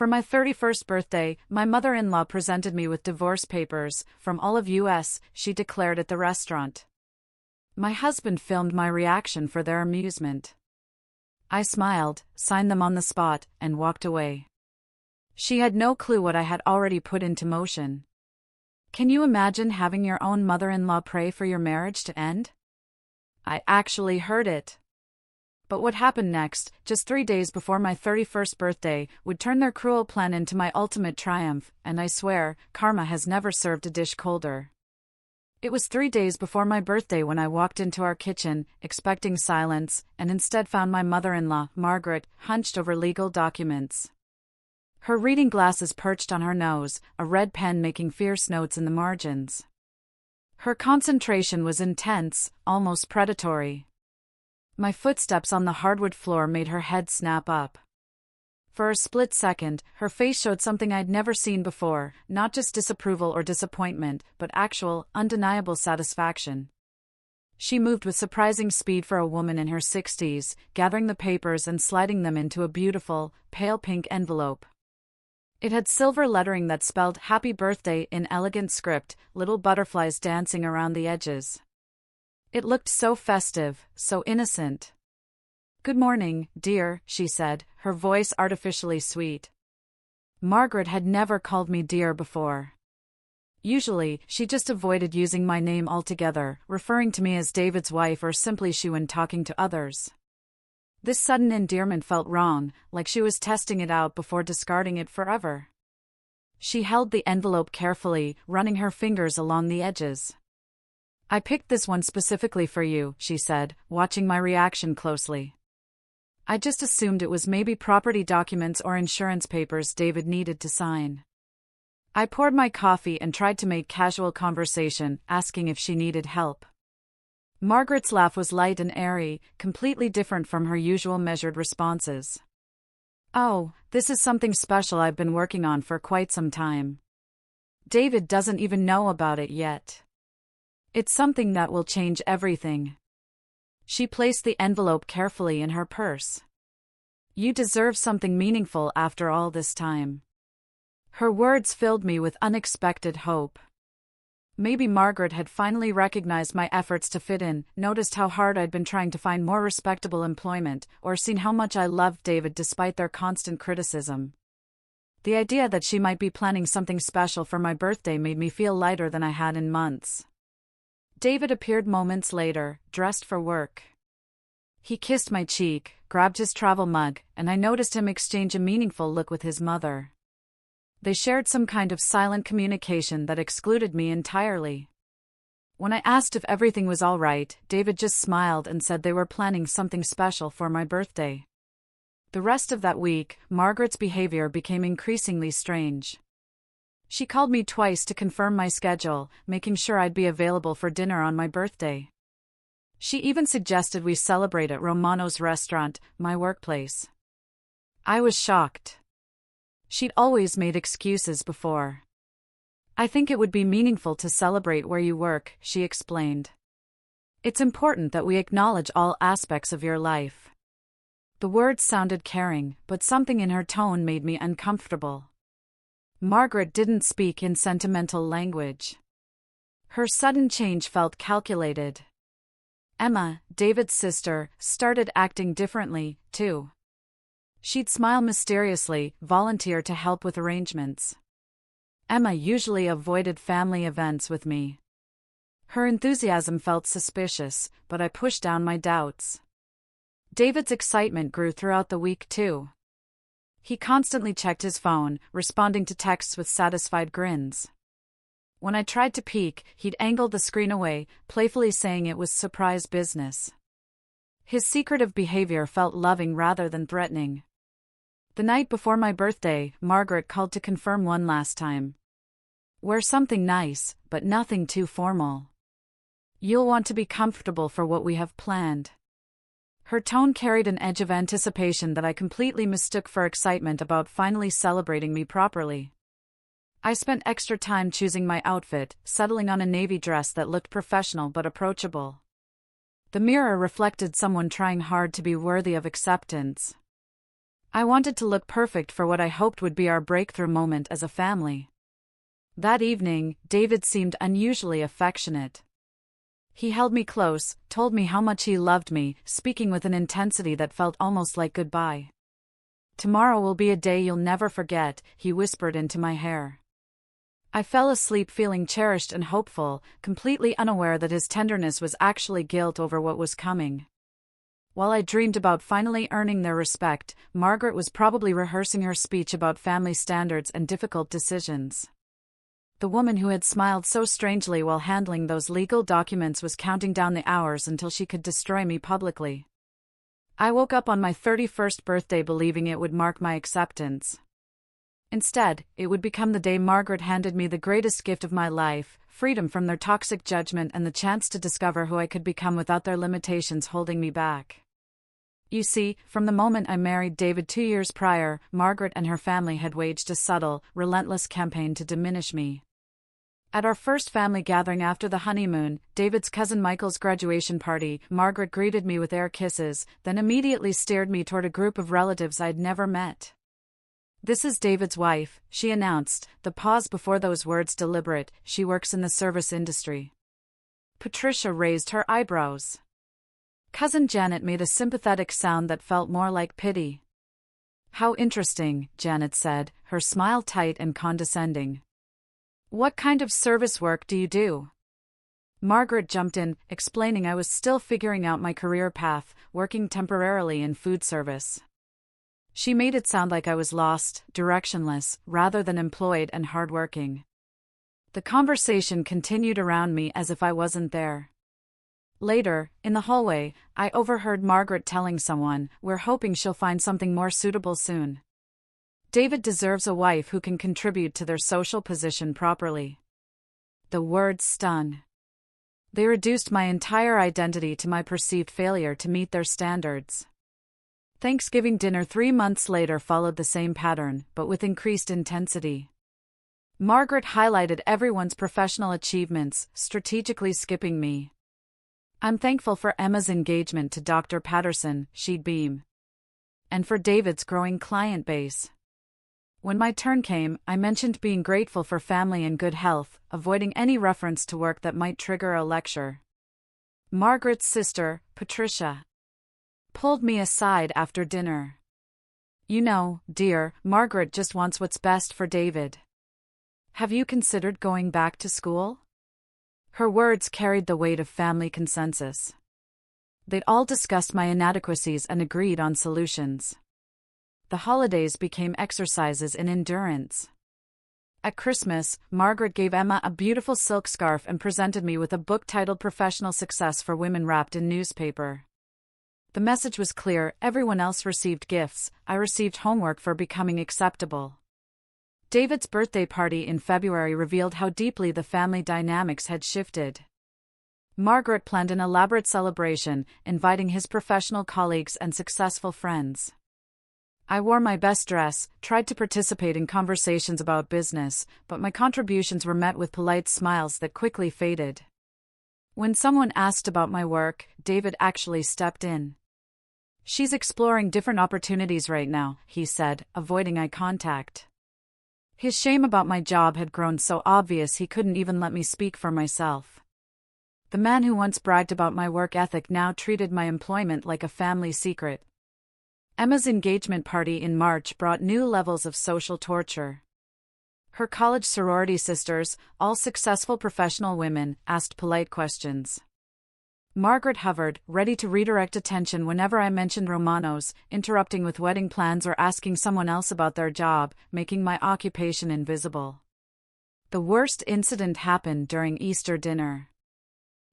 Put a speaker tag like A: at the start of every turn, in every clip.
A: For my 31st birthday, my mother-in-law presented me with divorce papers from all of US, she declared at the restaurant. My husband filmed my reaction for their amusement. I smiled, signed them on the spot, and walked away. She had no clue what I had already put into motion. Can you imagine having your own mother-in-law pray for your marriage to end? I actually heard it. But what happened next, just 3 days before my 31st birthday, would turn their cruel plan into my ultimate triumph, and I swear, karma has never served a dish colder. It was 3 days before my birthday when I walked into our kitchen, expecting silence, and instead found my mother-in-law, Margaret, hunched over legal documents. Her reading glasses perched on her nose, a red pen making fierce notes in the margins. Her concentration was intense, almost predatory. My footsteps on the hardwood floor made her head snap up. For a split second, her face showed something I'd never seen before, not just disapproval or disappointment, but actual, undeniable satisfaction. She moved with surprising speed for a woman in her 60s, gathering the papers and sliding them into a beautiful, pale pink envelope. It had silver lettering that spelled "Happy Birthday" in elegant script, little butterflies dancing around the edges. It looked so festive, so innocent. "Good morning, dear," she said, her voice artificially sweet. Margaret had never called me dear before. Usually, she just avoided using my name altogether, referring to me as David's wife or simply she when talking to others. This sudden endearment felt wrong, like she was testing it out before discarding it forever. She held the envelope carefully, running her fingers along the edges. "I picked this one specifically for you," she said, watching my reaction closely. I just assumed it was maybe property documents or insurance papers David needed to sign. I poured my coffee and tried to make casual conversation, asking if she needed help. Margaret's laugh was light and airy, completely different from her usual measured responses. "Oh, this is something special I've been working on for quite some time. David doesn't even know about it yet. It's something that will change everything." She placed the envelope carefully in her purse. "You deserve something meaningful after all this time." Her words filled me with unexpected hope. Maybe Margaret had finally recognized my efforts to fit in, noticed how hard I'd been trying to find more respectable employment, or seen how much I loved David despite their constant criticism. The idea that she might be planning something special for my birthday made me feel lighter than I had in months. David appeared moments later, dressed for work. He kissed my cheek, grabbed his travel mug, and I noticed him exchange a meaningful look with his mother. They shared some kind of silent communication that excluded me entirely. When I asked if everything was all right, David just smiled and said they were planning something special for my birthday. The rest of that week, Margaret's behavior became increasingly strange. She called me twice to confirm my schedule, making sure I'd be available for dinner on my birthday. She even suggested we celebrate at Romano's restaurant, my workplace. I was shocked. She'd always made excuses before. "I think it would be meaningful to celebrate where you work," she explained. "It's important that we acknowledge all aspects of your life." The words sounded caring, but something in her tone made me uncomfortable. Margaret didn't speak in sentimental language. Her sudden change felt calculated. Emma, David's sister, started acting differently, too. She'd smile mysteriously, volunteer to help with arrangements. Emma usually avoided family events with me. Her enthusiasm felt suspicious, but I pushed down my doubts. David's excitement grew throughout the week too. He constantly checked his phone, responding to texts with satisfied grins. When I tried to peek, he'd angle the screen away, playfully saying it was surprise business. His secretive behavior felt loving rather than threatening. The night before my birthday, Margaret called to confirm one last time. "Wear something nice, but nothing too formal. You'll want to be comfortable for what we have planned." Her tone carried an edge of anticipation that I completely mistook for excitement about finally celebrating me properly. I spent extra time choosing my outfit, settling on a navy dress that looked professional but approachable. The mirror reflected someone trying hard to be worthy of acceptance. I wanted to look perfect for what I hoped would be our breakthrough moment as a family. That evening, David seemed unusually affectionate. He held me close, told me how much he loved me, speaking with an intensity that felt almost like goodbye. "Tomorrow will be a day you'll never forget," he whispered into my hair. I fell asleep feeling cherished and hopeful, completely unaware that his tenderness was actually guilt over what was coming. While I dreamed about finally earning their respect, Margaret was probably rehearsing her speech about family standards and difficult decisions. The woman who had smiled so strangely while handling those legal documents was counting down the hours until she could destroy me publicly. I woke up on my 31st birthday believing it would mark my acceptance. Instead, it would become the day Margaret handed me the greatest gift of my life, freedom from their toxic judgment and the chance to discover who I could become without their limitations holding me back. You see, from the moment I married David 2 years prior, Margaret and her family had waged a subtle, relentless campaign to diminish me. At our first family gathering after the honeymoon, David's cousin Michael's graduation party, Margaret greeted me with air kisses, then immediately steered me toward a group of relatives I'd never met. "This is David's wife," she announced, the pause before those words deliberate. "She works in the service industry." Patricia raised her eyebrows. Cousin Janet made a sympathetic sound that felt more like pity. "How interesting," Janet said, her smile tight and condescending. "What kind of service work do you do?" Margaret jumped in, explaining I was still figuring out my career path, working temporarily in food service. She made it sound like I was lost, directionless, rather than employed and hardworking. The conversation continued around me as if I wasn't there. Later, in the hallway, I overheard Margaret telling someone, "We're hoping she'll find something more suitable soon." David deserves a wife who can contribute to their social position properly. The words stung. They reduced my entire identity to my perceived failure to meet their standards. Thanksgiving dinner 3 months later followed the same pattern, but with increased intensity. Margaret highlighted everyone's professional achievements, strategically skipping me. "I'm thankful for Emma's engagement to Dr. Patterson," she'd beam. "And for David's growing client base." When my turn came, I mentioned being grateful for family and good health, avoiding any reference to work that might trigger a lecture. Margaret's sister, Patricia, pulled me aside after dinner. "You know, dear, Margaret just wants what's best for David. Have you considered going back to school?" Her words carried the weight of family consensus. They'd all discussed my inadequacies and agreed on solutions. The holidays became exercises in endurance. At Christmas, Margaret gave Emma a beautiful silk scarf and presented me with a book titled Professional Success for Women wrapped in newspaper. The message was clear: everyone else received gifts, I received homework for becoming acceptable. David's birthday party in February revealed how deeply the family dynamics had shifted. Margaret planned an elaborate celebration, inviting his professional colleagues and successful friends. I wore my best dress, tried to participate in conversations about business, but my contributions were met with polite smiles that quickly faded. When someone asked about my work, David actually stepped in. "She's exploring different opportunities right now," he said, avoiding eye contact. His shame about my job had grown so obvious he couldn't even let me speak for myself. The man who once bragged about my work ethic now treated my employment like a family secret. Emma's engagement party in March brought new levels of social torture. Her college sorority sisters, all successful professional women, asked polite questions. Margaret hovered, ready to redirect attention whenever I mentioned Romanos, interrupting with wedding plans or asking someone else about their job, making my occupation invisible. The worst incident happened during Easter dinner.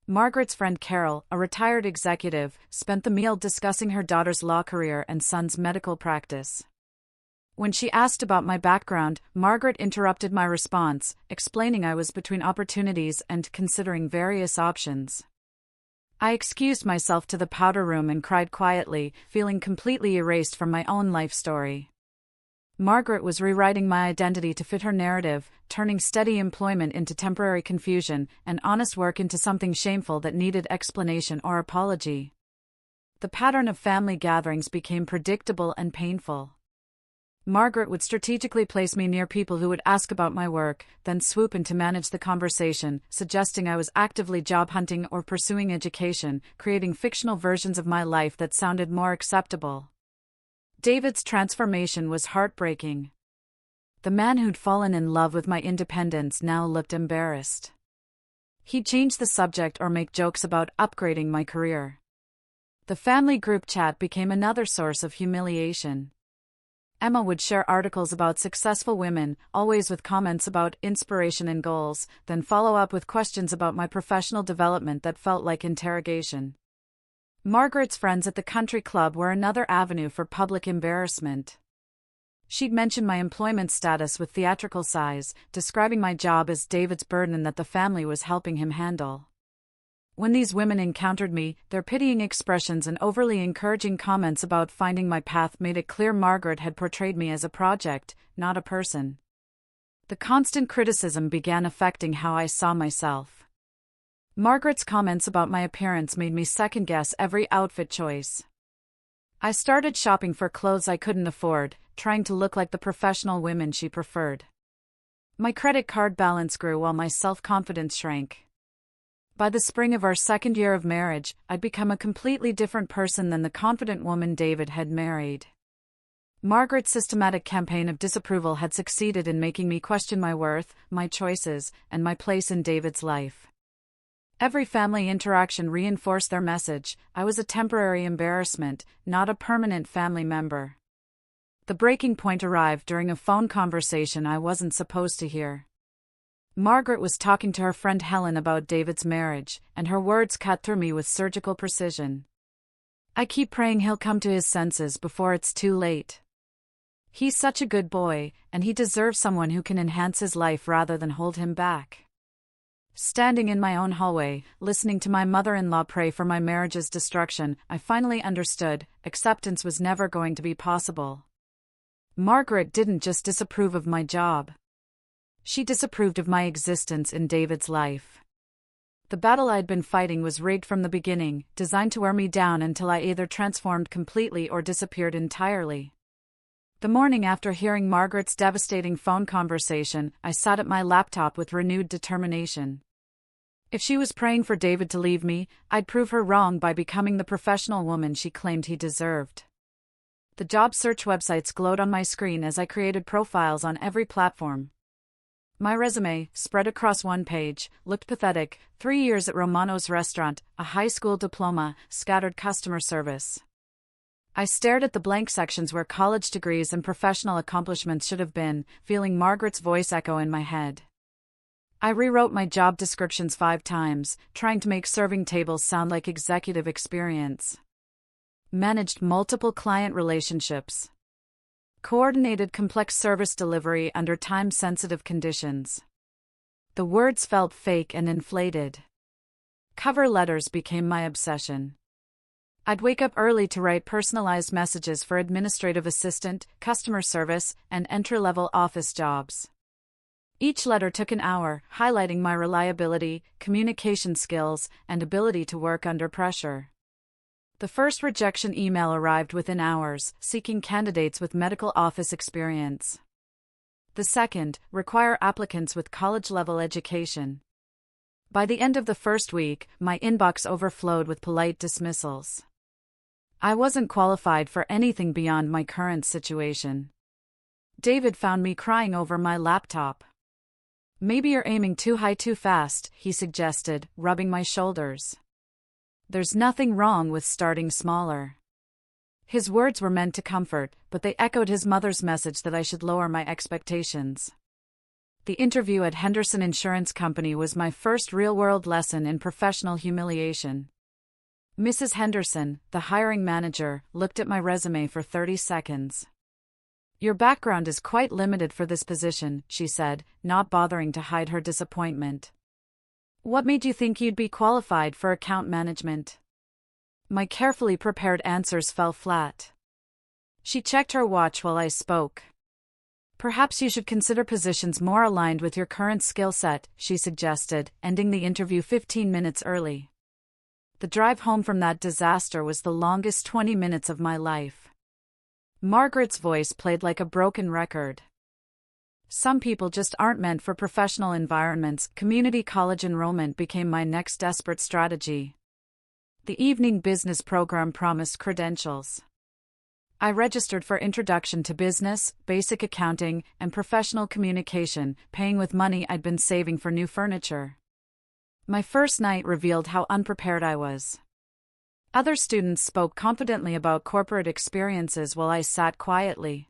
A: Margaret's friend Carol, a retired executive, spent the meal discussing her daughter's law career and son's medical practice. When she asked about my background, Margaret interrupted my response, explaining I was between opportunities and considering various options. I excused myself to the powder room and cried quietly, feeling completely erased from my own life story. Margaret was rewriting my identity to fit her narrative, turning steady employment into temporary confusion, and honest work into something shameful that needed explanation or apology. The pattern of family gatherings became predictable and painful. Margaret would strategically place me near people who would ask about my work, then swoop in to manage the conversation, suggesting I was actively job hunting or pursuing education, creating fictional versions of my life that sounded more acceptable. David's transformation was heartbreaking. The man who'd fallen in love with my independence now looked embarrassed. He'd change the subject or make jokes about upgrading my career. The family group chat became another source of humiliation. Emma would share articles about successful women, always with comments about inspiration and goals, then follow up with questions about my professional development that felt like interrogation. Margaret's friends at the country club were another avenue for public embarrassment. She'd mention my employment status with theatrical sighs, describing my job as David's burden that the family was helping him handle. When these women encountered me, their pitying expressions and overly encouraging comments about finding my path made it clear Margaret had portrayed me as a project, not a person. The constant criticism began affecting how I saw myself. Margaret's comments about my appearance made me second-guess every outfit choice. I started shopping for clothes I couldn't afford, trying to look like the professional women she preferred. My credit card balance grew while my self-confidence shrank. By the spring of our second year of marriage, I'd become a completely different person than the confident woman David had married. Margaret's systematic campaign of disapproval had succeeded in making me question my worth, my choices, and my place in David's life. Every family interaction reinforced their message: I was a temporary embarrassment, not a permanent family member. The breaking point arrived during a phone conversation I wasn't supposed to hear. Margaret was talking to her friend Helen about David's marriage, and her words cut through me with surgical precision. I keep praying he'll come to his senses before it's too late. He's such a good boy, and he deserves someone who can enhance his life rather than hold him back. Standing in my own hallway, listening to my mother-in-law pray for my marriage's destruction, I finally understood acceptance was never going to be possible. Margaret didn't just disapprove of my job. She disapproved of my existence in David's life. The battle I'd been fighting was rigged from the beginning, designed to wear me down until I either transformed completely or disappeared entirely. The morning after hearing Margaret's devastating phone conversation, I sat at my laptop with renewed determination. If she was praying for David to leave me, I'd prove her wrong by becoming the professional woman she claimed he deserved. The job search websites glowed on my screen as I created profiles on every platform. My resume, spread across one page, looked pathetic: 3 years at Romano's restaurant, a high school diploma, scattered customer service. I stared at the blank sections where college degrees and professional accomplishments should have been, feeling Margaret's voice echo in my head. I rewrote my job descriptions 5 times, trying to make serving tables sound like executive experience. Managed multiple client relationships. Coordinated complex service delivery under time-sensitive conditions. The words felt fake and inflated. Cover letters became my obsession. I'd wake up early to write personalized messages for administrative assistant, customer service, and entry-level office jobs. Each letter took an hour, highlighting my reliability, communication skills, and ability to work under pressure. The first rejection email arrived within hours, seeking candidates with medical office experience. The second, require applicants with college-level education. By the end of the first week, my inbox overflowed with polite dismissals. I wasn't qualified for anything beyond my current situation. David found me crying over my laptop. "Maybe you're aiming too high too fast," he suggested, rubbing my shoulders. "There's nothing wrong with starting smaller." His words were meant to comfort, but they echoed his mother's message that I should lower my expectations. The interview at Henderson Insurance Company was my first real-world lesson in professional humiliation. Mrs. Henderson, the hiring manager, looked at my resume for 30 seconds. "Your background is quite limited for this position," she said, not bothering to hide her disappointment. "What made you think you'd be qualified for account management?" My carefully prepared answers fell flat. She checked her watch while I spoke. "Perhaps you should consider positions more aligned with your current skill set," she suggested, ending the interview 15 minutes early. The drive home from that disaster was the longest 20 minutes of my life. Margaret's voice played like a broken record. Some people just aren't meant for professional environments. Community college enrollment became my next desperate strategy. The evening business program promised credentials. I registered for Introduction to Business, Basic Accounting, and Professional Communication, paying with money I'd been saving for new furniture. My first night revealed how unprepared I was. Other students spoke confidently about corporate experiences while I sat quietly.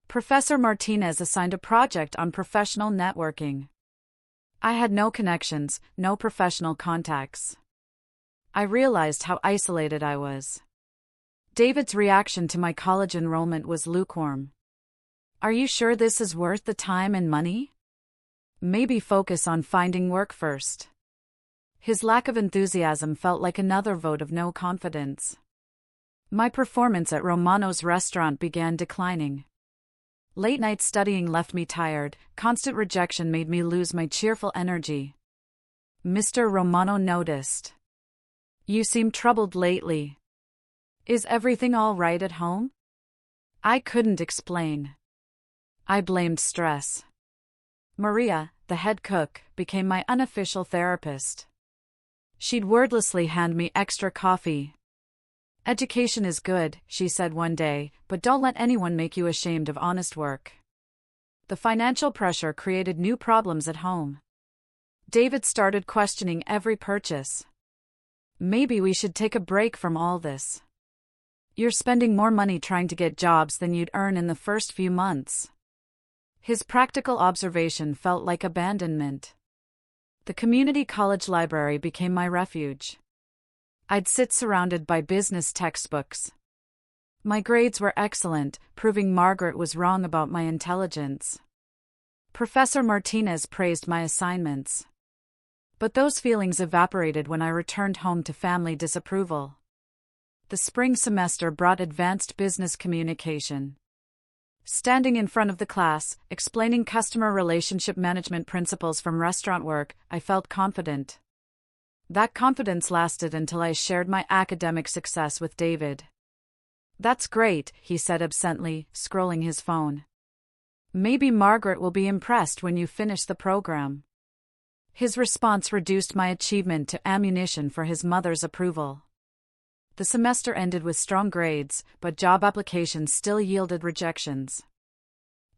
A: Professor Martinez assigned a project on professional networking. I had no connections, no professional contacts. I realized how isolated I was. David's reaction to my college enrollment was lukewarm. "Are you sure this is worth the time and money? Maybe focus on finding work first." His lack of enthusiasm felt like another vote of no confidence. My performance at Romano's restaurant began declining. Late-night studying left me tired, constant rejection made me lose my cheerful energy. Mr. Romano noticed. "You seem troubled lately. Is everything all right at home?" I couldn't explain. I blamed stress. Maria, the head cook, became my unofficial therapist. She'd wordlessly hand me extra coffee. "Education is good," she said one day, "but don't let anyone make you ashamed of honest work." The financial pressure created new problems at home. David started questioning every purchase. "Maybe we should take a break from all this. You're spending more money trying to get jobs than you'd earn in the first few months." His practical observation felt like abandonment. The community college library became my refuge. I'd sit surrounded by business textbooks. My grades were excellent, proving Margaret was wrong about my intelligence. Professor Martinez praised my assignments. But those feelings evaporated when I returned home to family disapproval. The spring semester brought advanced business communication. Standing in front of the class, explaining customer relationship management principles from restaurant work, I felt confident. That confidence lasted until I shared my academic success with David. "That's great," he said absently, scrolling his phone. "Maybe Margaret will be impressed when you finish the program." His response reduced my achievement to ammunition for his mother's approval. The semester ended with strong grades, but job applications still yielded rejections.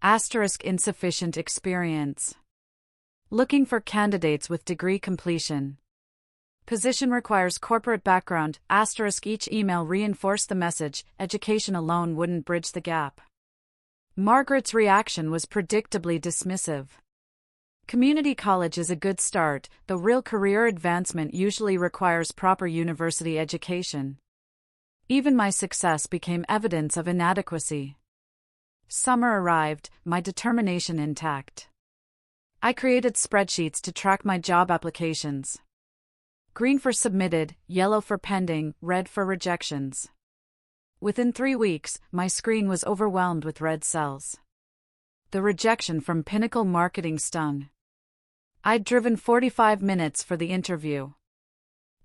A: Insufficient experience. Looking for candidates with degree completion. Position requires corporate background. Each email reinforced the message, education alone wouldn't bridge the gap. Margaret's reaction was predictably dismissive. Community college is a good start, though real career advancement usually requires proper university education. Even my success became evidence of inadequacy. Summer arrived, my determination intact. I created spreadsheets to track my job applications. Green for submitted, yellow for pending, red for rejections. Within 3 weeks, my screen was overwhelmed with red cells. The rejection from Pinnacle Marketing stung. I'd driven 45 minutes for the interview.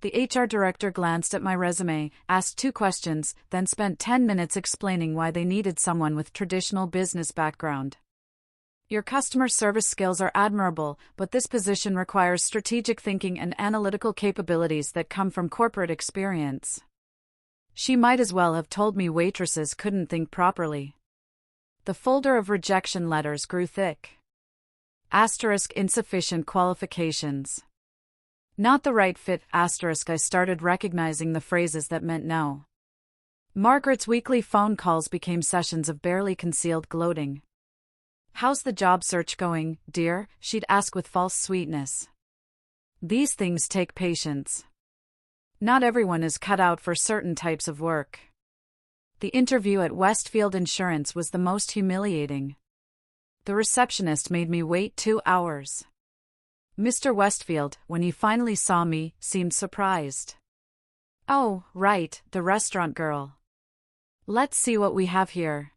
A: The HR director glanced at my resume, asked 2 questions, then spent 10 minutes explaining why they needed someone with traditional business background. "Your customer service skills are admirable, but this position requires strategic thinking and analytical capabilities that come from corporate experience." She might as well have told me waitresses couldn't think properly. The folder of rejection letters grew thick. Insufficient qualifications. Not the right fit. I started recognizing the phrases that meant no. Margaret's weekly phone calls became sessions of barely concealed gloating. "How's the job search going, dear?" she'd ask with false sweetness. These things take patience. Not everyone is cut out for certain types of work. The interview at Westfield Insurance was the most humiliating. The receptionist made me wait 2 hours. Mr. Westfield, when he finally saw me, seemed surprised. "Oh, right, the restaurant girl. Let's see what we have here."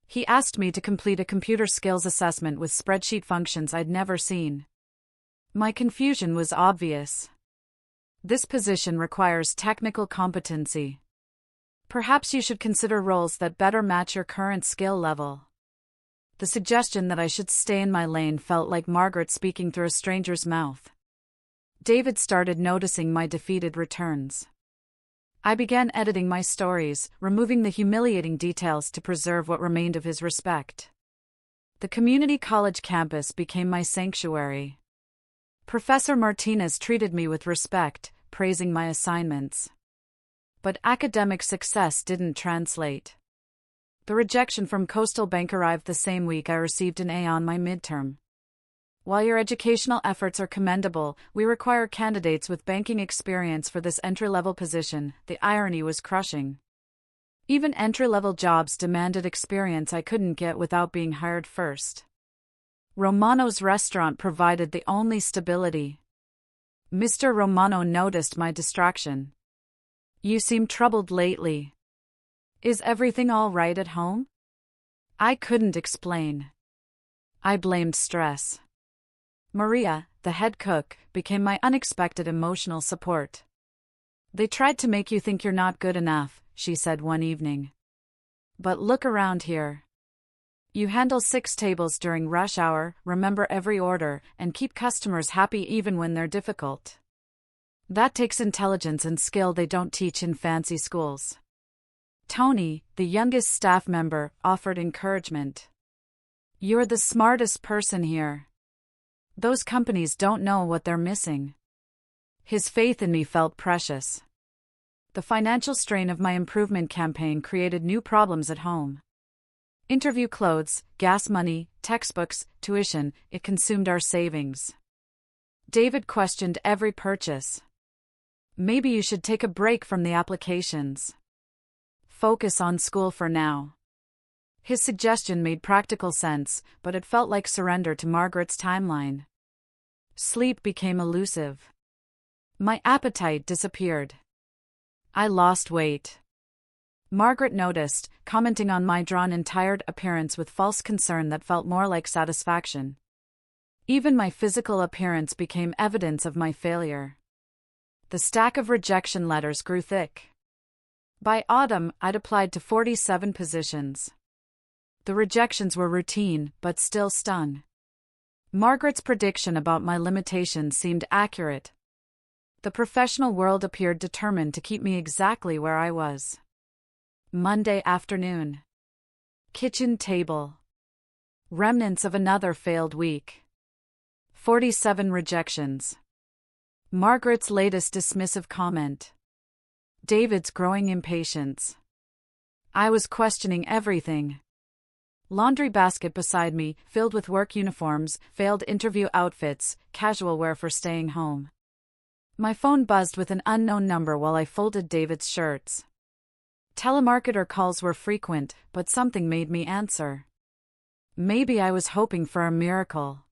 A: He asked me to complete a computer skills assessment with spreadsheet functions I'd never seen. My confusion was obvious. This position requires technical competency. Perhaps you should consider roles that better match your current skill level. The suggestion that I should stay in my lane felt like Margaret speaking through a stranger's mouth. David started noticing my defeated returns. I began editing my stories, removing the humiliating details to preserve what remained of his respect. The community college campus became my sanctuary. Professor Martinez treated me with respect, praising my assignments. But academic success didn't translate. The rejection from Coastal Bank arrived the same week I received an A on my midterm. While your educational efforts are commendable, we require candidates with banking experience for this entry-level position. The irony was crushing. Even entry-level jobs demanded experience I couldn't get without being hired first. Romano's restaurant provided the only stability. Mr. Romano noticed my distraction. You seem troubled lately. Is everything all right at home? I couldn't explain. I blamed stress. Maria, the head cook, became my unexpected emotional support. They tried to make you think you're not good enough, she said one evening. But look around here. You handle 6 tables during rush hour, remember every order, and keep customers happy even when they're difficult. That takes intelligence and skill they don't teach in fancy schools. Tony, the youngest staff member, offered encouragement. You're the smartest person here. Those companies don't know what they're missing. His faith in me felt precious. The financial strain of my improvement campaign created new problems at home. Interview clothes, gas money, textbooks, tuition, it consumed our savings. David questioned every purchase. Maybe you should take a break from the applications. Focus on school for now. His suggestion made practical sense, but it felt like surrender to Margaret's timeline. Sleep became elusive. My appetite disappeared. I lost weight. Margaret noticed, commenting on my drawn and tired appearance with false concern that felt more like satisfaction. Even my physical appearance became evidence of my failure. The stack of rejection letters grew thick. By autumn, I'd applied to 47 positions. The rejections were routine, but still stung. Margaret's prediction about my limitations seemed accurate. The professional world appeared determined to keep me exactly where I was. Monday afternoon. Kitchen table. Remnants of another failed week. 47 rejections. Margaret's latest dismissive comment. David's growing impatience. I was questioning everything. Laundry basket beside me, filled with work uniforms, failed interview outfits, casual wear for staying home. My phone buzzed with an unknown number while I folded David's shirts. Telemarketer calls were frequent, but something made me answer. Maybe I was hoping for a miracle.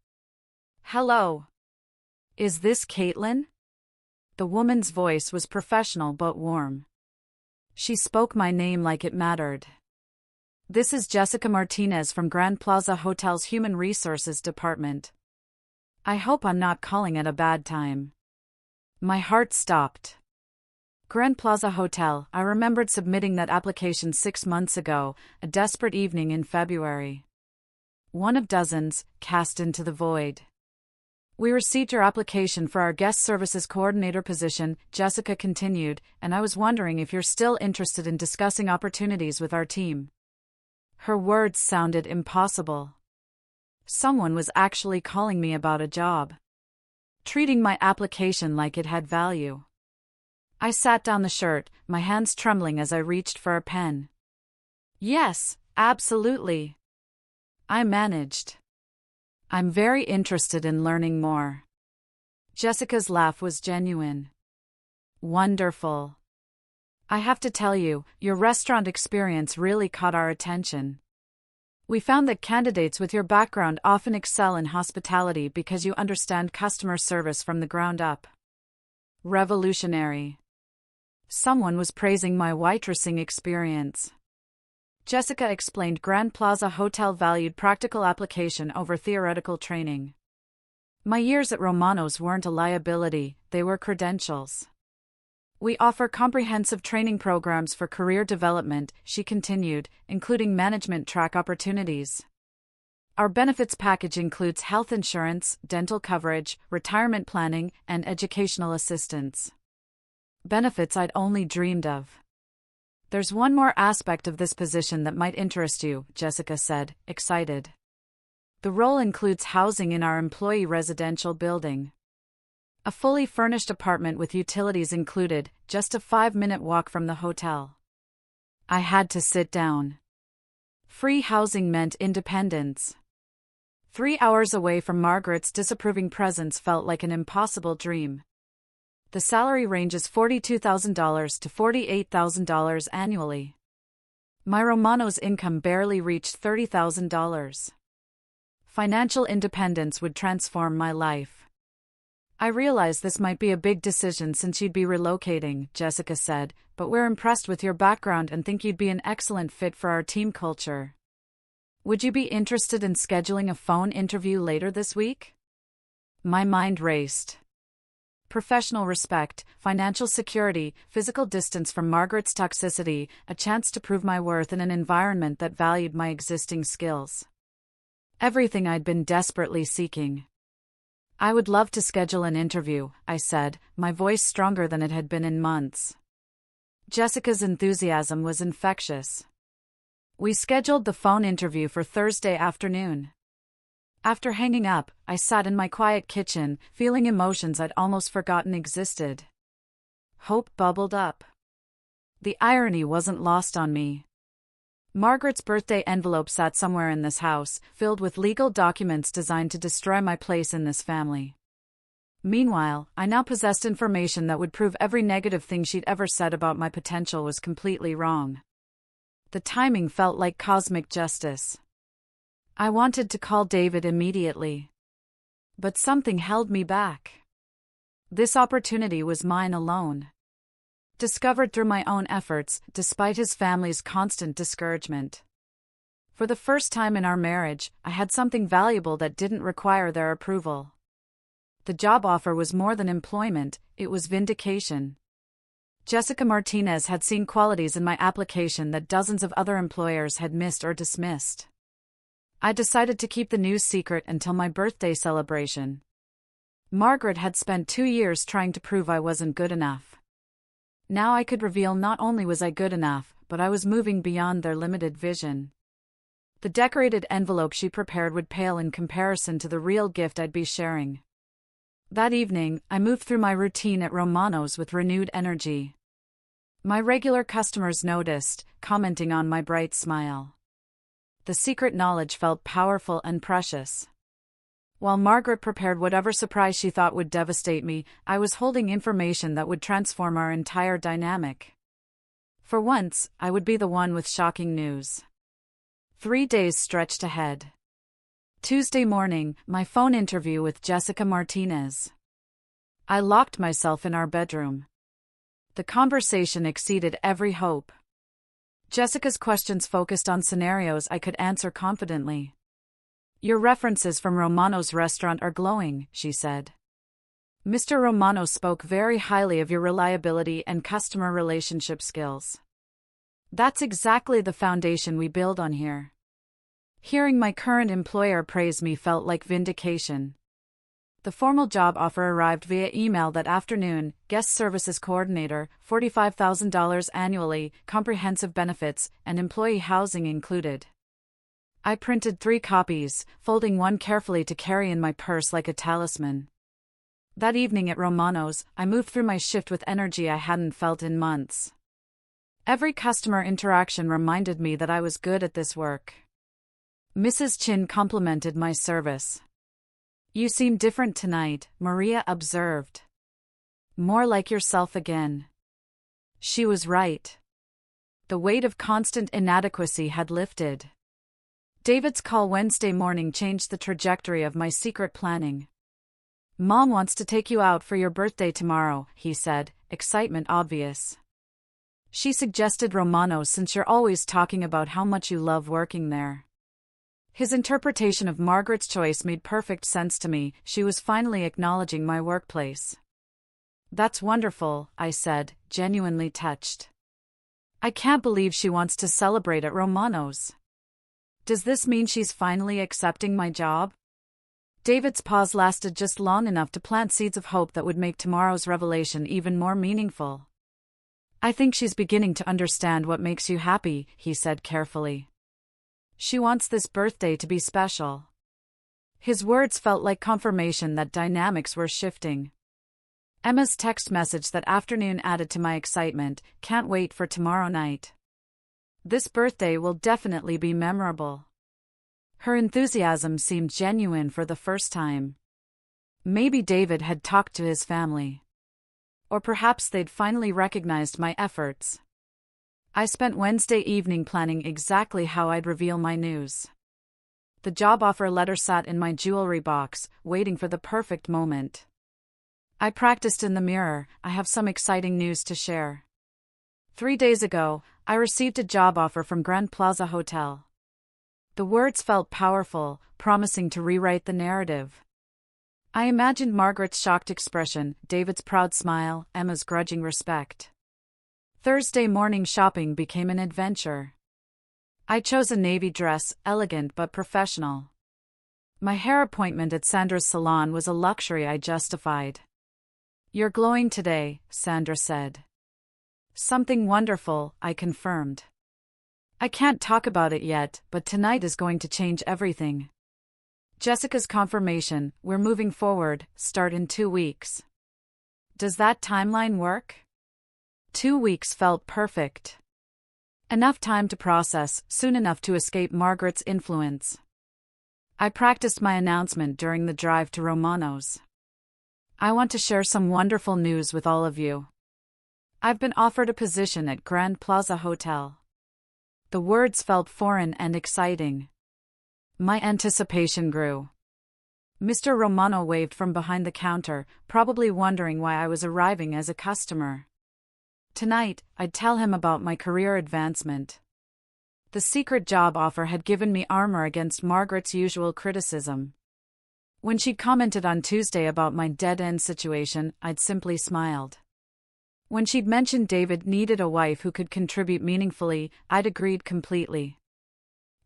A: Hello. Is this Caitlin? The woman's voice was professional but warm. She spoke my name like it mattered. This is Jessica Martinez from Grand Plaza Hotel's Human Resources Department. I hope I'm not calling at a bad time. My heart stopped. Grand Plaza Hotel, I remembered submitting that application 6 months ago, a desperate evening in February. One of dozens, cast into the void. We received your application for our guest services coordinator position, Jessica continued, and I was wondering if you're still interested in discussing opportunities with our team. Her words sounded impossible. Someone was actually calling me about a job. Treating my application like it had value. I sat down the shirt, my hands trembling as I reached for a pen. Yes, absolutely. I managed. I'm very interested in learning more. Jessica's laugh was genuine. Wonderful. I have to tell you, your restaurant experience really caught our attention. We found that candidates with your background often excel in hospitality because you understand customer service from the ground up. Revolutionary. Someone was praising my waitressing experience. Jessica explained Grand Plaza Hotel valued practical application over theoretical training. My years at Romano's weren't a liability, they were credentials. We offer comprehensive training programs for career development, she continued, including management track opportunities. Our benefits package includes health insurance, dental coverage, retirement planning, and educational assistance. Benefits I'd only dreamed of. There's one more aspect of this position that might interest you, Jessica said, excited. The role includes housing in our employee residential building. A fully furnished apartment with utilities included, just a 5-minute walk from the hotel. I had to sit down. Free housing meant independence. 3 hours away from Margaret's disapproving presence felt like an impossible dream. The salary ranges $42,000 to $48,000 annually. My Romano's income barely reached $30,000. Financial independence would transform my life. I realize this might be a big decision since you'd be relocating, Jessica said, but we're impressed with your background and think you'd be an excellent fit for our team culture. Would you be interested in scheduling a phone interview later this week? My mind raced. Professional respect, financial security, physical distance from Margaret's toxicity, a chance to prove my worth in an environment that valued my existing skills. Everything I'd been desperately seeking. I would love to schedule an interview, I said, my voice stronger than it had been in months. Jessica's enthusiasm was infectious. We scheduled the phone interview for Thursday afternoon. After hanging up, I sat in my quiet kitchen, feeling emotions I'd almost forgotten existed. Hope bubbled up. The irony wasn't lost on me. Margaret's birthday envelope sat somewhere in this house, filled with legal documents designed to destroy my place in this family. Meanwhile, I now possessed information that would prove every negative thing she'd ever said about my potential was completely wrong. The timing felt like cosmic justice. I wanted to call David immediately. But something held me back. This opportunity was mine alone. Discovered through my own efforts, despite his family's constant discouragement. For the first time in our marriage, I had something valuable that didn't require their approval. The job offer was more than employment, it was vindication. Jessica Martinez had seen qualities in my application that dozens of other employers had missed or dismissed. I decided to keep the news secret until my birthday celebration. Margaret had spent 2 years trying to prove I wasn't good enough. Now I could reveal not only was I good enough, but I was moving beyond their limited vision. The decorated envelope she prepared would pale in comparison to the real gift I'd be sharing. That evening, I moved through my routine at Romano's with renewed energy. My regular customers noticed, commenting on my bright smile. The secret knowledge felt powerful and precious. While Margaret prepared whatever surprise she thought would devastate me, I was holding information that would transform our entire dynamic. For once, I would be the one with shocking news. 3 days stretched ahead. Tuesday morning, my phone interview with Jessica Martinez. I locked myself in our bedroom. The conversation exceeded every hope. Jessica's questions focused on scenarios I could answer confidently. Your references from Romano's restaurant are glowing, she said. Mr. Romano spoke very highly of your reliability and customer relationship skills. That's exactly the foundation we build on here. Hearing my current employer praise me felt like vindication. The formal job offer arrived via email that afternoon, guest services coordinator, $45,000 annually, comprehensive benefits, and employee housing included. I printed 3 copies, folding one carefully to carry in my purse like a talisman. That evening at Romano's, I moved through my shift with energy I hadn't felt in months. Every customer interaction reminded me that I was good at this work. Mrs. Chin complimented my service. You seem different tonight, Maria observed. More like yourself again. She was right. The weight of constant inadequacy had lifted. David's call Wednesday morning changed the trajectory of my secret planning. Mom wants to take you out for your birthday tomorrow, he said, excitement obvious. She suggested Romano's since you're always talking about how much you love working there. His interpretation of Margaret's choice made perfect sense to me. She was finally acknowledging my workplace. That's wonderful, I said, genuinely touched. I can't believe she wants to celebrate at Romano's. Does this mean she's finally accepting my job? David's pause lasted just long enough to plant seeds of hope that would make tomorrow's revelation even more meaningful. I think she's beginning to understand what makes you happy, he said carefully. She wants this birthday to be special. His words felt like confirmation that dynamics were shifting. Emma's text message that afternoon added to my excitement. Can't wait for tomorrow night. This birthday will definitely be memorable. Her enthusiasm seemed genuine for the first time. Maybe David had talked to his family. Or perhaps they'd finally recognized my efforts. I spent Wednesday evening planning exactly how I'd reveal my news. The job offer letter sat in my jewelry box, waiting for the perfect moment. I practiced in the mirror. I have some exciting news to share. 3 days ago, I received a job offer from Grand Plaza Hotel. The words felt powerful, promising to rewrite the narrative. I imagined Margaret's shocked expression, David's proud smile, Emma's grudging respect. Thursday morning shopping became an adventure. I chose a navy dress, elegant but professional. My hair appointment at Sandra's salon was a luxury I justified. You're glowing today, Sandra said. Something wonderful, I confirmed. I can't talk about it yet, but tonight is going to change everything. Jessica's confirmation, we're moving forward, start in 2 weeks. Does that timeline work? 2 weeks felt perfect. Enough time to process, soon enough to escape Margaret's influence. I practiced my announcement during the drive to Romano's. I want to share some wonderful news with all of you. I've been offered a position at Grand Plaza Hotel. The words felt foreign and exciting. My anticipation grew. Mr. Romano waved from behind the counter, probably wondering why I was arriving as a customer. Tonight, I'd tell him about my career advancement. The secret job offer had given me armor against Margaret's usual criticism. When she'd commented on Tuesday about my dead-end situation, I'd simply smiled. When she'd mentioned David needed a wife who could contribute meaningfully, I'd agreed completely.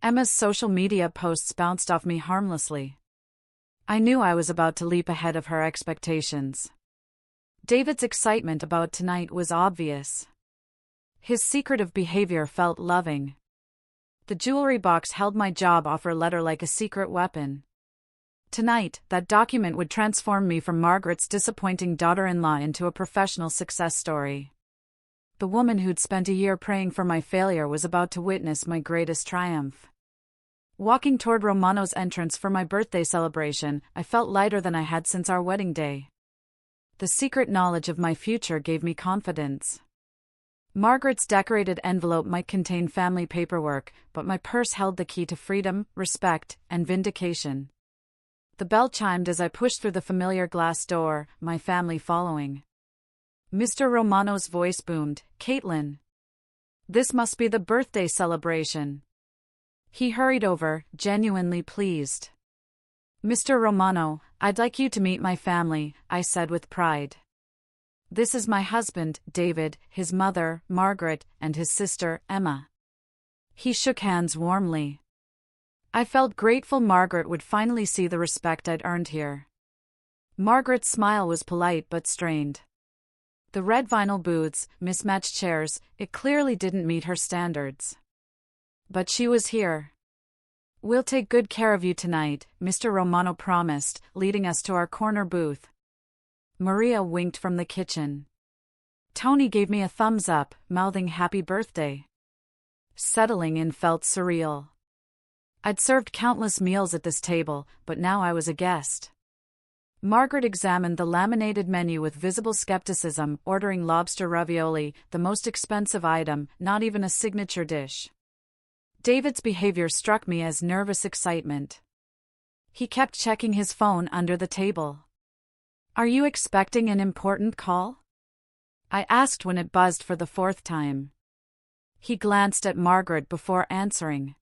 A: Emma's social media posts bounced off me harmlessly. I knew I was about to leap ahead of her expectations. David's excitement about tonight was obvious. His secretive behavior felt loving. The jewelry box held my job offer letter like a secret weapon. Tonight, that document would transform me from Margaret's disappointing daughter-in-law into a professional success story. The woman who'd spent a year praying for my failure was about to witness my greatest triumph. Walking toward Romano's entrance for my birthday celebration, I felt lighter than I had since our wedding day. The secret knowledge of my future gave me confidence. Margaret's decorated envelope might contain family paperwork, but my purse held the key to freedom, respect, and vindication. The bell chimed as I pushed through the familiar glass door, my family following. Mr. Romano's voice boomed, "Caitlin. This must be the birthday celebration." He hurried over, genuinely pleased. "Mr. Romano, I'd like you to meet my family," I said with pride. "This is my husband, David, his mother, Margaret, and his sister, Emma." He shook hands warmly. I felt grateful Margaret would finally see the respect I'd earned here. Margaret's smile was polite but strained. The red vinyl booths, mismatched chairs, it clearly didn't meet her standards. But she was here. "We'll take good care of you tonight," Mr. Romano promised, leading us to our corner booth. Maria winked from the kitchen. Tony gave me a thumbs up, mouthing happy birthday. Settling in felt surreal. I'd served countless meals at this table, but now I was a guest. Margaret examined the laminated menu with visible skepticism, ordering lobster ravioli, the most expensive item, not even a signature dish. David's behavior struck me as nervous excitement. He kept checking his phone under the table. "Are you expecting an important call?" I asked when it buzzed for the 4th time. He glanced at Margaret before answering.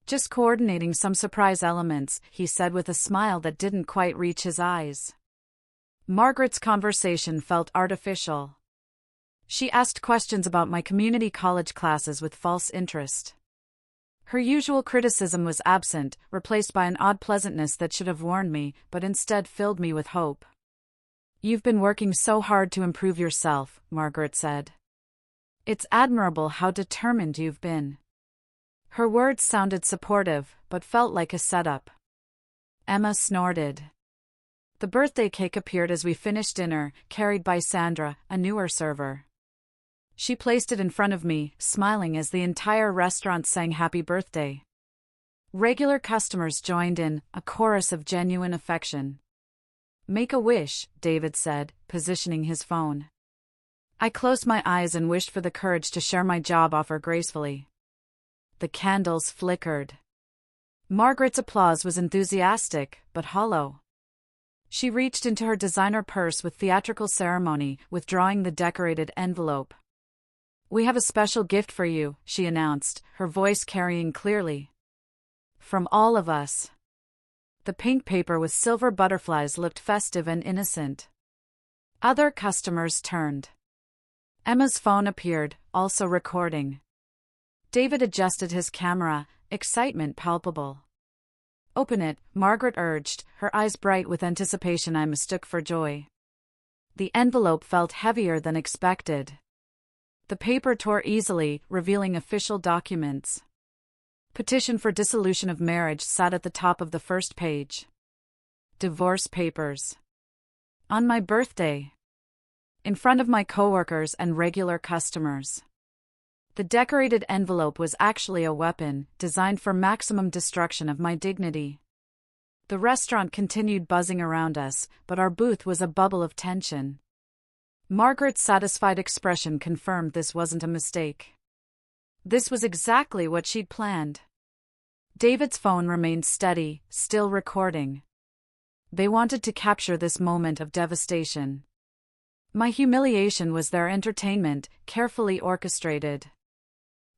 A: "Just coordinating some surprise elements," he said with a smile that didn't quite reach his eyes. Margaret's conversation felt artificial. She asked questions about my community college classes with false interest. Her usual criticism was absent, replaced by an odd pleasantness that should have warned me, but instead filled me with hope. "You've been working so hard to improve yourself," Margaret said. "It's admirable how determined you've been." Her words sounded supportive, but felt like a setup. Emma snorted. The birthday cake appeared as we finished dinner, carried by Sandra, a newer server. She placed it in front of me, smiling as the entire restaurant sang happy birthday. Regular customers joined in, a chorus of genuine affection. "Make a wish," David said, positioning his phone. I closed my eyes and wished for the courage to share my job offer gracefully. The candles flickered. Margaret's applause was enthusiastic, but hollow. She reached into her designer purse with theatrical ceremony, withdrawing the decorated envelope. "We have a special gift for you," she announced, her voice carrying clearly. "From all of us." The pink paper with silver butterflies looked festive and innocent. Other customers turned. Emma's phone appeared, also recording. David adjusted his camera, excitement palpable. "Open it," Margaret urged, her eyes bright with anticipation I mistook for joy. The envelope felt heavier than expected. The paper tore easily, revealing official documents. Petition for dissolution of marriage sat at the top of the first page. Divorce papers. On my birthday. In front of my coworkers and regular customers. The decorated envelope was actually a weapon, designed for maximum destruction of my dignity. The restaurant continued buzzing around us, but our booth was a bubble of tension. Margaret's satisfied expression confirmed this wasn't a mistake. This was exactly what she'd planned. David's phone remained steady, still recording. They wanted to capture this moment of devastation. My humiliation was their entertainment, carefully orchestrated.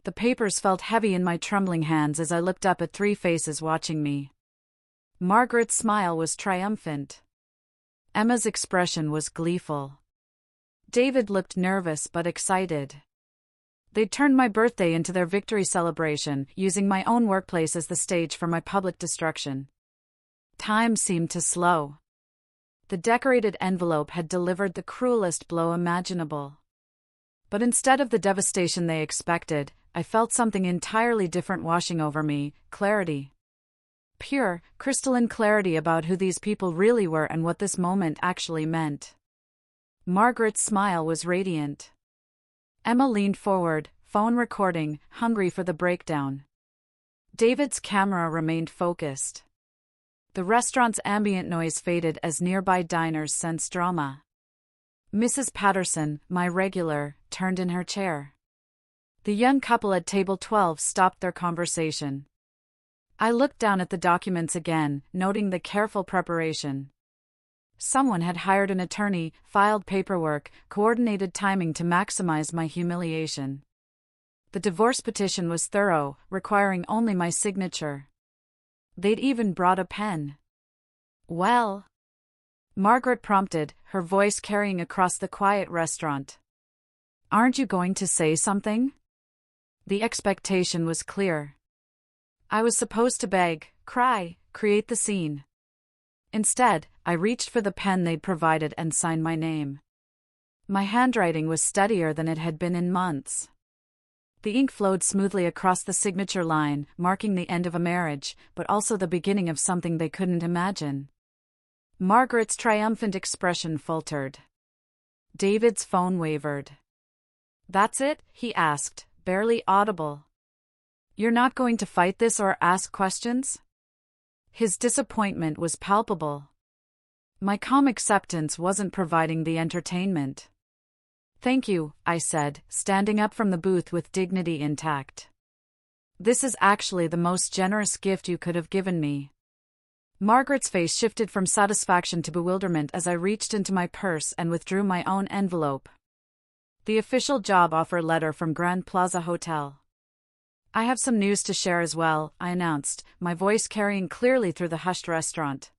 A: The papers felt heavy in my trembling hands as I looked up at three faces watching me. Margaret's smile was triumphant. Emma's expression was gleeful. David looked nervous but excited. They'd turned my birthday into their victory celebration, using my own workplace as the stage for my public destruction. Time seemed to slow. The decorated envelope had delivered the cruelest blow imaginable. But instead of the devastation they expected, I felt something entirely different washing over me: clarity. Pure, crystalline clarity about who these people really were and what this moment actually meant. Margaret's smile was radiant. Emma leaned forward, phone recording, hungry for the breakdown. David's camera remained focused. The restaurant's ambient noise faded as nearby diners sensed drama. Mrs. Patterson, my regular, turned in her chair. The young couple at table 12 stopped their conversation. I looked down at the documents again, noting the careful preparation. Someone had hired an attorney, filed paperwork, coordinated timing to maximize my humiliation. The divorce petition was thorough, requiring only my signature. They'd even brought a pen. "Well?" Margaret prompted, her voice carrying across the quiet restaurant. "Aren't you going to say something?" The expectation was clear. I was supposed to beg, cry, create the scene. Instead, I reached for the pen they'd provided and signed my name. My handwriting was steadier than it had been in months. The ink flowed smoothly across the signature line, marking the end of a marriage, but also the beginning of something they couldn't imagine. Margaret's triumphant expression faltered. David's phone wavered. "That's it?" he asked, barely audible. "You're not going to fight this or ask questions?" His disappointment was palpable. My calm acceptance wasn't providing the entertainment. "Thank you," I said, standing up from the booth with dignity intact. "This is actually the most generous gift you could have given me." Margaret's face shifted from satisfaction to bewilderment as I reached into my purse and withdrew my own envelope. The official job offer letter from Grand Plaza Hotel. "I have some news to share as well," I announced, my voice carrying clearly through the hushed restaurant.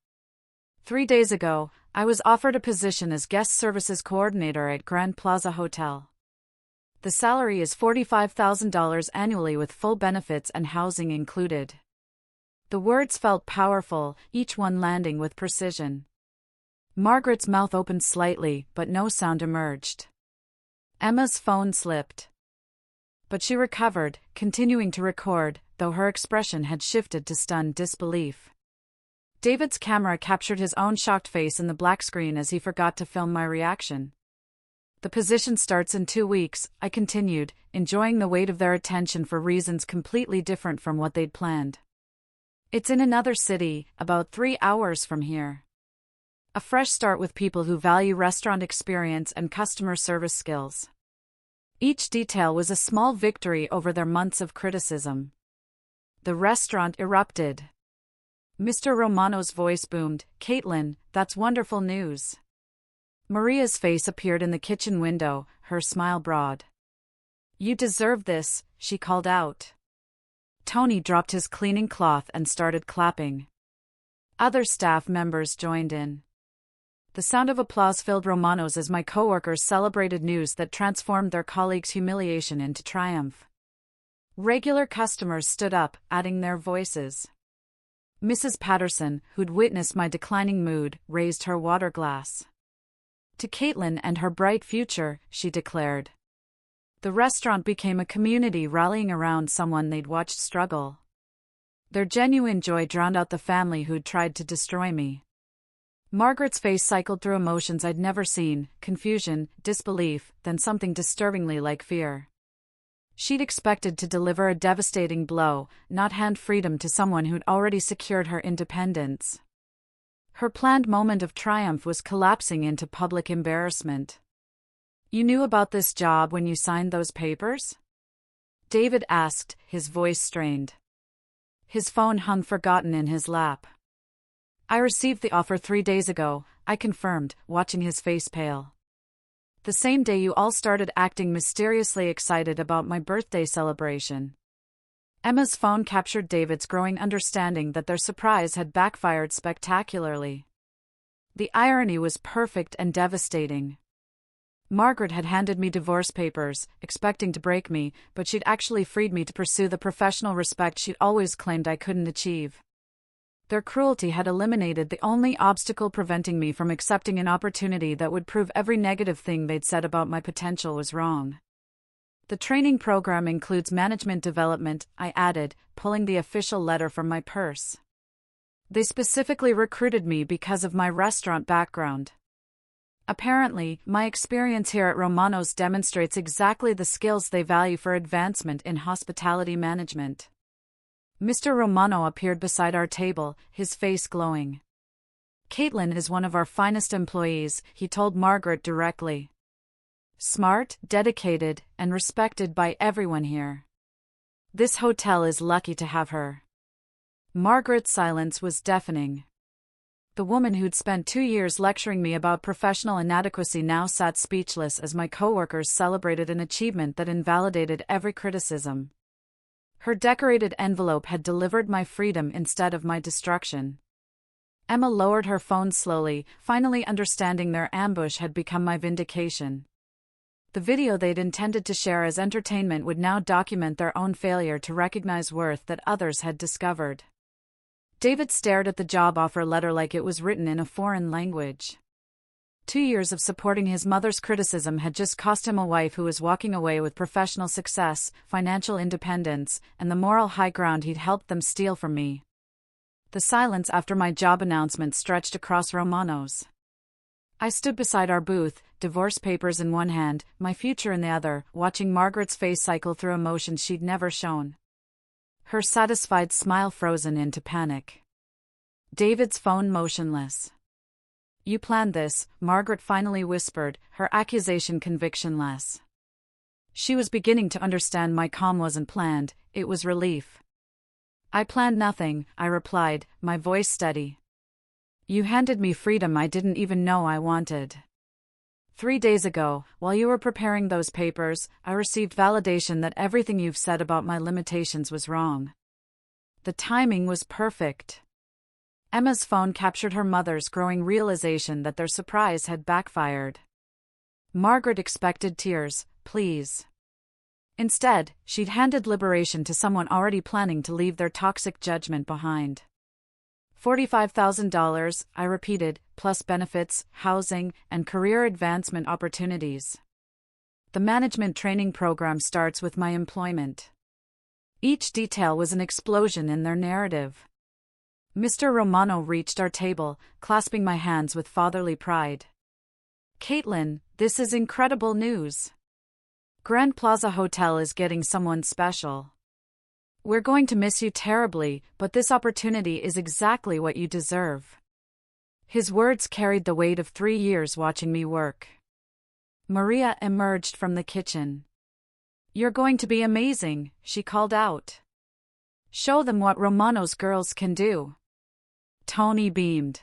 A: 3 days ago, I was offered a position as guest services coordinator at Grand Plaza Hotel. The salary is $45,000 annually with full benefits and housing included. The words felt powerful, each one landing with precision. Margaret's mouth opened slightly, but no sound emerged. Emma's phone slipped. But she recovered, continuing to record, though her expression had shifted to stunned disbelief. David's camera captured his own shocked face in the black screen as he forgot to film my reaction. The position starts in 2 weeks, I continued, enjoying the weight of their attention for reasons completely different from what they'd planned. It's in another city, about 3 hours from here. A fresh start with people who value restaurant experience and customer service skills. Each detail was a small victory over their months of criticism. The restaurant erupted. Mr. Romano's voice boomed, "Caitlin, that's wonderful news." Maria's face appeared in the kitchen window, her smile broad. "You deserve this," she called out. Tony dropped his cleaning cloth and started clapping. Other staff members joined in. The sound of applause filled Romano's as my coworkers celebrated news that transformed their colleagues' humiliation into triumph. Regular customers stood up, adding their voices. Mrs. Patterson, who'd witnessed my declining mood, raised her water glass. "To Caitlin and her bright future," she declared. The restaurant became a community rallying around someone they'd watched struggle. Their genuine joy drowned out the family who'd tried to destroy me. Margaret's face cycled through emotions I'd never seen: confusion, disbelief, then something disturbingly like fear. She'd expected to deliver a devastating blow, not hand freedom to someone who'd already secured her independence. Her planned moment of triumph was collapsing into public embarrassment. "You knew about this job when you signed those papers?" David asked, his voice strained. His phone hung forgotten in his lap. "I received the offer 3 days ago," I confirmed, watching his face pale. "The same day you all started acting mysteriously excited about my birthday celebration." Emma's phone captured David's growing understanding that their surprise had backfired spectacularly. The irony was perfect and devastating. Margaret had handed me divorce papers, expecting to break me, but she'd actually freed me to pursue the professional respect she'd always claimed I couldn't achieve. Their cruelty had eliminated the only obstacle preventing me from accepting an opportunity that would prove every negative thing they'd said about my potential was wrong. "The training program includes management development," I added, pulling the official letter from my purse. "They specifically recruited me because of my restaurant background. Apparently, my experience here at Romano's demonstrates exactly the skills they value for advancement in hospitality management." Mr. Romano appeared beside our table, his face glowing. "Caitlin is one of our finest employees," he told Margaret directly. "Smart, dedicated, and respected by everyone here. This hotel is lucky to have her." Margaret's silence was deafening. The woman who'd spent 2 years lecturing me about professional inadequacy now sat speechless as my coworkers celebrated an achievement that invalidated every criticism. Her decorated envelope had delivered my freedom instead of my destruction. Emma lowered her phone slowly, finally understanding their ambush had become my vindication. The video they'd intended to share as entertainment would now document their own failure to recognize worth that others had discovered. David stared at the job offer letter like it was written in a foreign language. 2 years of supporting his mother's criticism had just cost him a wife who was walking away with professional success, financial independence, and the moral high ground he'd helped them steal from me. The silence after my job announcement stretched across Romano's. I stood beside our booth, divorce papers in one hand, my future in the other, watching Margaret's face cycle through emotions she'd never shown. Her satisfied smile frozen into panic. David's phone motionless. "You planned this," Margaret finally whispered, her accusation convictionless. She was beginning to understand my calm wasn't planned, it was relief. "I planned nothing," I replied, my voice steady. "You handed me freedom I didn't even know I wanted. 3 days ago, while you were preparing those papers, I received validation that everything you've said about my limitations was wrong. The timing was perfect. Emma's phone captured her mother's growing realization that their surprise had backfired. Margaret expected tears, please. Instead, she'd handed liberation to someone already planning to leave their toxic judgment behind. $45,000, I repeated, plus benefits, housing, and career advancement opportunities. The management training program starts with my employment. Each detail was an explosion in their narrative. Mr. Romano reached our table, clasping my hands with fatherly pride. Caitlin, this is incredible news. Grand Plaza Hotel is getting someone special. We're going to miss you terribly, but this opportunity is exactly what you deserve. His words carried the weight of 3 years watching me work. Maria emerged from the kitchen. You're going to be amazing, she called out. Show them what Romano's girls can do. Tony beamed.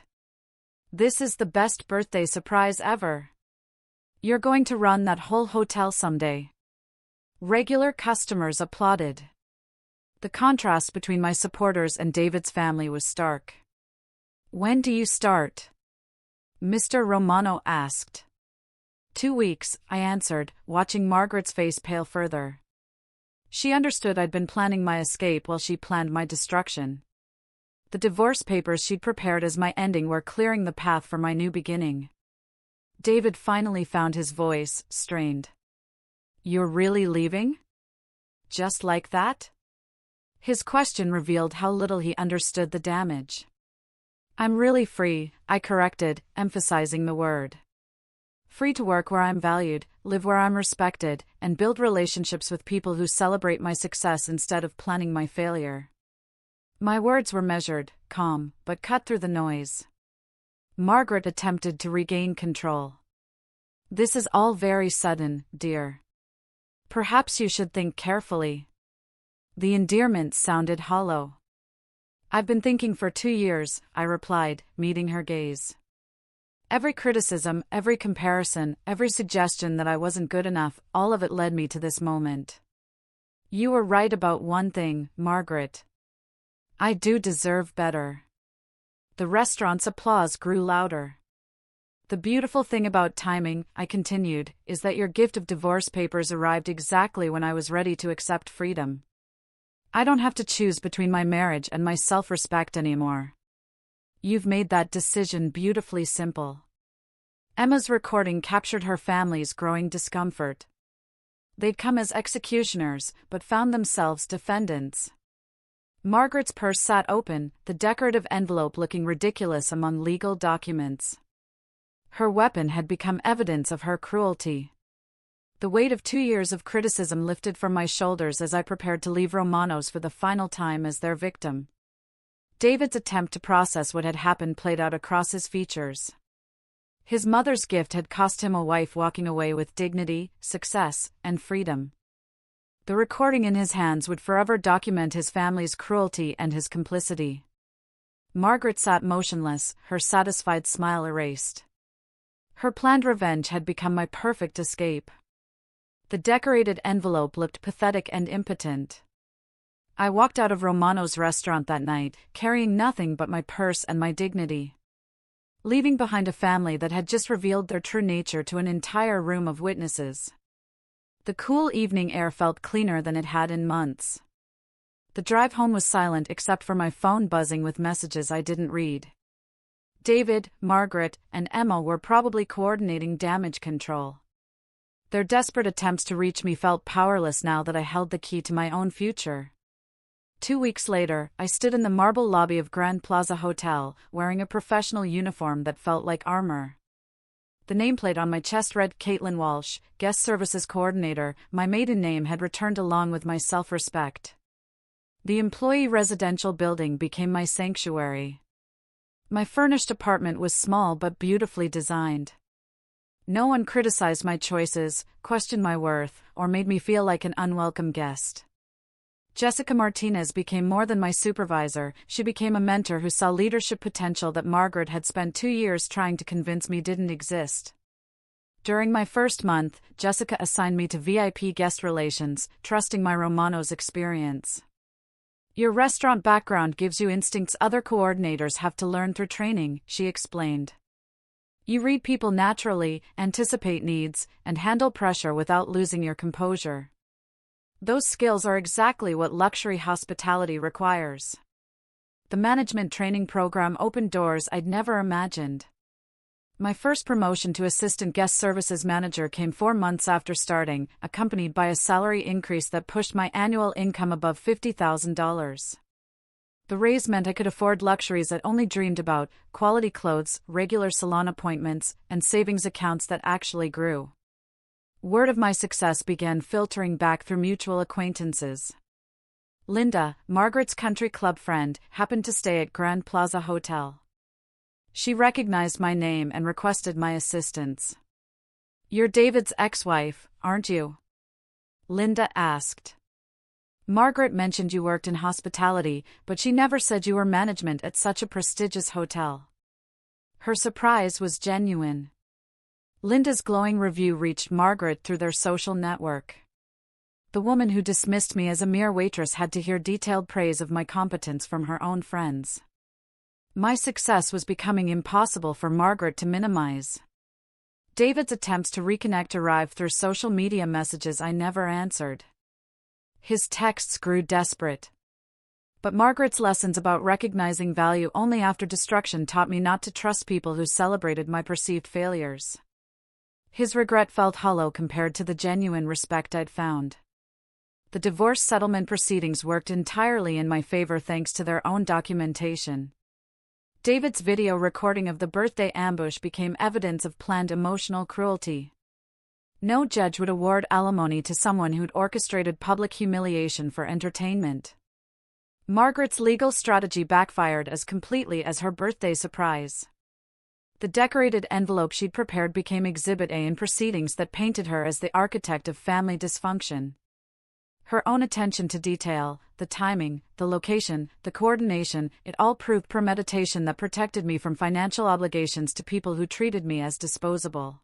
A: This is the best birthday surprise ever. You're going to run that whole hotel someday. Regular customers applauded. The contrast between my supporters and David's family was stark. When do you start? Mr. Romano asked. 2 weeks, I answered, watching Margaret's face pale further. She understood I'd been planning my escape while she planned my destruction. The divorce papers she'd prepared as my ending were clearing the path for my new beginning. David finally found his voice, strained. You're really leaving? Just like that? His question revealed how little he understood the damage. I'm really free, I corrected, emphasizing the word. Free to work where I'm valued, live where I'm respected, and build relationships with people who celebrate my success instead of planning my failure. My words were measured, calm, but cut through the noise. Margaret attempted to regain control. This is all very sudden, dear. Perhaps you should think carefully. The endearment sounded hollow. I've been thinking for 2 years, I replied, meeting her gaze. Every criticism, every comparison, every suggestion that I wasn't good enough, all of it led me to this moment. You were right about one thing, Margaret. I do deserve better. The restaurant's applause grew louder. The beautiful thing about timing, I continued, is that your gift of divorce papers arrived exactly when I was ready to accept freedom. I don't have to choose between my marriage and my self-respect anymore. You've made that decision beautifully simple. Emma's recording captured her family's growing discomfort. They'd come as executioners, but found themselves defendants. Margaret's purse sat open, the decorative envelope looking ridiculous among legal documents. Her weapon had become evidence of her cruelty. The weight of 2 years of criticism lifted from my shoulders as I prepared to leave Romano's for the final time as their victim. David's attempt to process what had happened played out across his features. His mother's gift had cost him a wife walking away with dignity, success, and freedom. The recording in his hands would forever document his family's cruelty and his complicity. Margaret sat motionless, her satisfied smile erased. Her planned revenge had become my perfect escape. The decorated envelope looked pathetic and impotent. I walked out of Romano's restaurant that night, carrying nothing but my purse and my dignity. Leaving behind a family that had just revealed their true nature to an entire room of witnesses. The cool evening air felt cleaner than it had in months. The drive home was silent except for my phone buzzing with messages I didn't read. David, Margaret, and Emma were probably coordinating damage control. Their desperate attempts to reach me felt powerless now that I held the key to my own future. 2 weeks later, I stood in the marble lobby of Grand Plaza Hotel, wearing a professional uniform that felt like armor. The nameplate on my chest read Caitlin Walsh, Guest Services Coordinator. My maiden name had returned along with my self-respect. The employee residential building became my sanctuary. My furnished apartment was small but beautifully designed. No one criticized my choices, questioned my worth, or made me feel like an unwelcome guest. Jessica Martinez became more than my supervisor. She became a mentor who saw leadership potential that Margaret had spent 2 years trying to convince me didn't exist. During my first month, Jessica assigned me to VIP guest relations, trusting my Romano's experience. Your restaurant background gives you instincts other coordinators have to learn through training, she explained. You read people naturally, anticipate needs, and handle pressure without losing your composure. Those skills are exactly what luxury hospitality requires. The management training program opened doors I'd never imagined. My first promotion to assistant guest services manager came 4 months after starting, accompanied by a salary increase that pushed my annual income above $50,000. The raise meant I could afford luxuries I'd only dreamed about: quality clothes, regular salon appointments, and savings accounts that actually grew. Word of my success began filtering back through mutual acquaintances. Linda, Margaret's country club friend, happened to stay at Grand Plaza Hotel. She recognized my name and requested my assistance. "You're David's ex-wife, aren't you?" Linda asked. "Margaret mentioned you worked in hospitality, but she never said you were management at such a prestigious hotel." Her surprise was genuine. Linda's glowing review reached Margaret through their social network. The woman who dismissed me as a mere waitress had to hear detailed praise of my competence from her own friends. My success was becoming impossible for Margaret to minimize. David's attempts to reconnect arrived through social media messages I never answered. His texts grew desperate. But Margaret's lessons about recognizing value only after destruction taught me not to trust people who celebrated my perceived failures. His regret felt hollow compared to the genuine respect I'd found. The divorce settlement proceedings worked entirely in my favor thanks to their own documentation. David's video recording of the birthday ambush became evidence of planned emotional cruelty. No judge would award alimony to someone who'd orchestrated public humiliation for entertainment. Margaret's legal strategy backfired as completely as her birthday surprise. The decorated envelope she'd prepared became Exhibit A in proceedings that painted her as the architect of family dysfunction. Her own attention to detail, the timing, the location, the coordination, it all proved premeditation that protected me from financial obligations to people who treated me as disposable.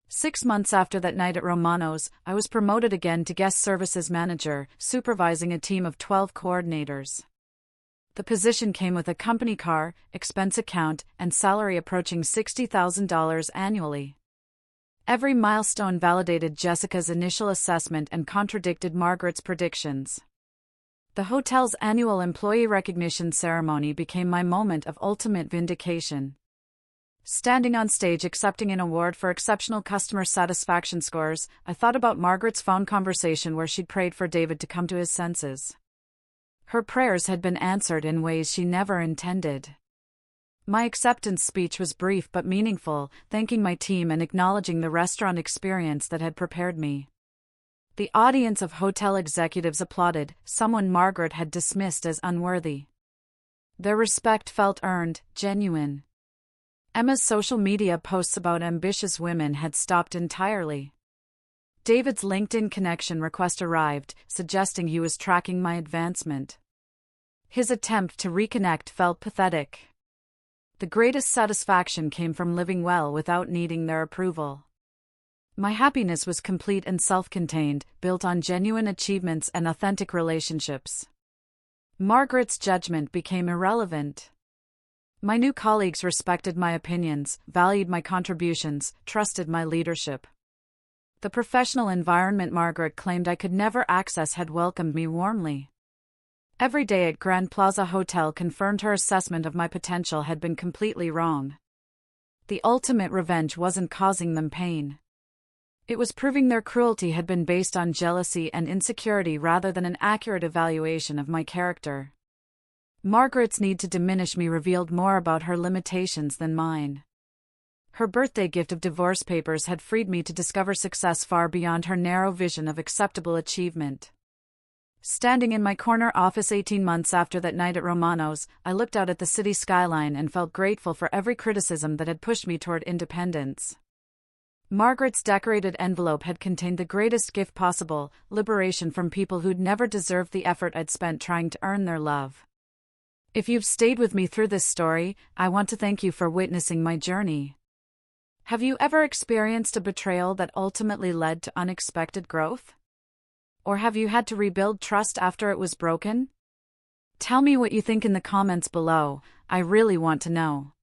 A: 6 months after that night at Romano's, I was promoted again to guest services manager, supervising a team of 12 coordinators. The position came with a company car, expense account, and salary approaching $60,000 annually. Every milestone validated Jessica's initial assessment and contradicted Margaret's predictions. The hotel's annual employee recognition ceremony became my moment of ultimate vindication. Standing on stage accepting an award for exceptional customer satisfaction scores, I thought about Margaret's phone conversation where she'd prayed for David to come to his senses. Her prayers had been answered in ways she never intended. My acceptance speech was brief but meaningful, thanking my team and acknowledging the restaurant experience that had prepared me. The audience of hotel executives applauded, someone Margaret had dismissed as unworthy. Their respect felt earned, genuine. Emma's social media posts about ambitious women had stopped entirely. David's LinkedIn connection request arrived, suggesting he was tracking my advancement. His attempt to reconnect felt pathetic. The greatest satisfaction came from living well without needing their approval. My happiness was complete and self-contained, built on genuine achievements and authentic relationships. Margaret's judgment became irrelevant. My new colleagues respected my opinions, valued my contributions, trusted my leadership. The professional environment Margaret claimed I could never access had welcomed me warmly. Every day at Grand Plaza Hotel confirmed her assessment of my potential had been completely wrong. The ultimate revenge wasn't causing them pain. It was proving their cruelty had been based on jealousy and insecurity rather than an accurate evaluation of my character. Margaret's need to diminish me revealed more about her limitations than mine. Her birthday gift of divorce papers had freed me to discover success far beyond her narrow vision of acceptable achievement. Standing in my corner office 18 months after that night at Romano's, I looked out at the city skyline and felt grateful for every criticism that had pushed me toward independence. Margaret's decorated envelope had contained the greatest gift possible, liberation from people who'd never deserved the effort I'd spent trying to earn their love. If you've stayed with me through this story, I want to thank you for witnessing my journey. Have you ever experienced a betrayal that ultimately led to unexpected growth? Or have you had to rebuild trust after it was broken? Tell me what you think in the comments below, I really want to know.